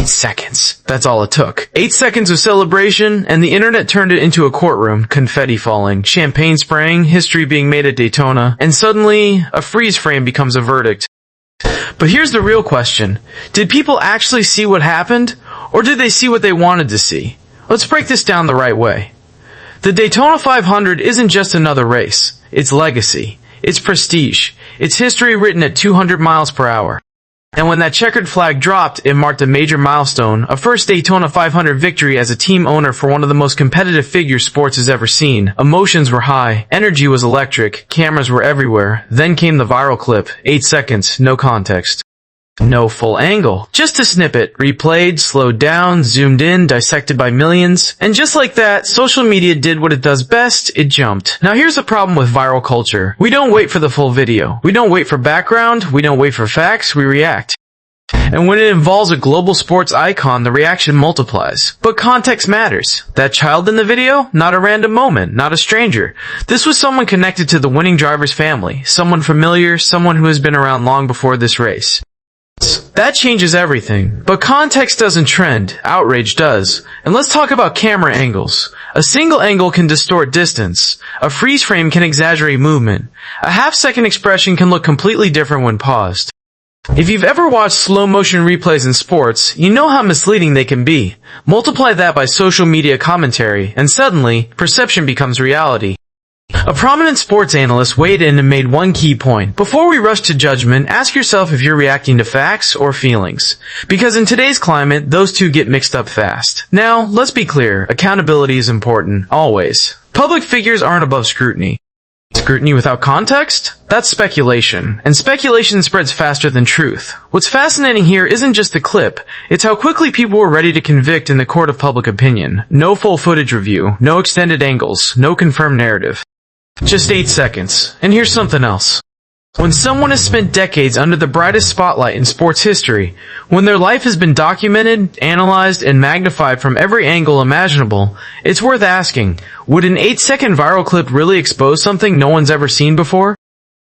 8 seconds. That's all it took. 8 seconds of celebration, and the internet turned it into a courtroom, confetti falling, champagne spraying, history being made at Daytona, and suddenly, a freeze frame becomes a verdict. But here's the real question. Did people actually see what happened, or did they see what they wanted to see? Let's break this down the right way. The Daytona 500 isn't just another race. It's legacy. It's prestige. It's history written at 200 miles per hour. And when that checkered flag dropped, it marked a major milestone, a first Daytona 500 victory as a team owner for one of the most competitive figures sports has ever seen. Emotions were high, energy was electric, cameras were everywhere. Then came the viral clip, 8 seconds, no context. No full angle, just a snippet, replayed, slowed down, zoomed in, dissected by millions. And just like that, social media did what it does best, it jumped. Now here's the problem with viral culture. We don't wait for the full video. We don't wait for background, we don't wait for facts, we react. And when it involves a global sports icon, the reaction multiplies. But context matters. That child in the video? Not a random moment, not a stranger. This was someone connected to the winning driver's family, someone familiar, someone who has been around long before this race. That changes everything. But context doesn't trend, outrage does. And let's talk about camera angles. A single angle can distort distance. A freeze frame can exaggerate movement. A half-second expression can look completely different when paused. If you've ever watched slow-motion replays in sports, you know how misleading they can be. Multiply that by social media commentary, and suddenly, perception becomes reality. A prominent sports analyst weighed in and made one key point. Before we rush to judgment, ask yourself if you're reacting to facts or feelings. Because in today's climate, those two get mixed up fast. Now, let's be clear, accountability is important, always. Public figures aren't above scrutiny. Scrutiny without context? That's speculation. And speculation spreads faster than truth. What's fascinating here isn't just the clip, it's how quickly people were ready to convict in the court of public opinion. No full footage review, no extended angles, no confirmed narrative. Just 8 seconds. And here's something else. When someone has spent decades under the brightest spotlight in sports history, when their life has been documented, analyzed, and magnified from every angle imaginable, it's worth asking, would an 8-second viral clip really expose something no one's ever seen before?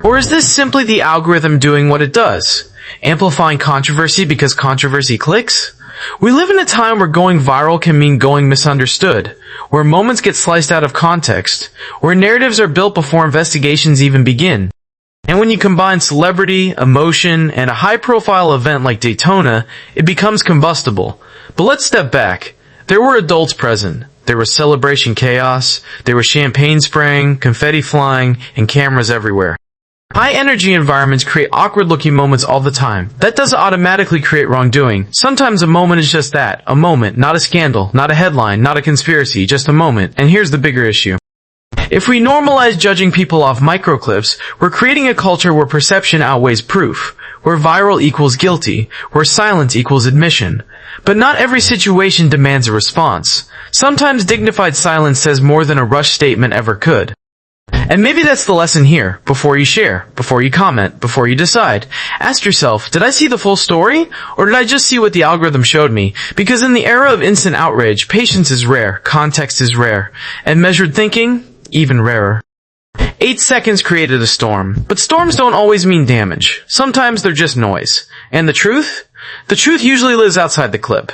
Or is this simply the algorithm doing what it does? Amplifying controversy because controversy clicks? We live in a time where going viral can mean going misunderstood, where moments get sliced out of context, where narratives are built before investigations even begin. And when you combine celebrity, emotion, and a high-profile event like Daytona, it becomes combustible. But let's step back. There were adults present. There was celebration chaos. There was champagne spraying, confetti flying, and cameras everywhere. High-energy environments create awkward-looking moments all the time. That doesn't automatically create wrongdoing. Sometimes a moment is just that, a moment, not a scandal, not a headline, not a conspiracy, just a moment. And here's the bigger issue. If we normalize judging people off microclips, we're creating a culture where perception outweighs proof, where viral equals guilty, where silence equals admission. But not every situation demands a response. Sometimes dignified silence says more than a rushed statement ever could. And maybe that's the lesson here. Before you share, before you comment, before you decide, ask yourself, did I see the full story? Or did I just see what the algorithm showed me? Because in the era of instant outrage, patience is rare, context is rare, and measured thinking, even rarer. 8 seconds created a storm, but storms don't always mean damage. Sometimes they're just noise. And the truth? The truth usually lives outside the clip.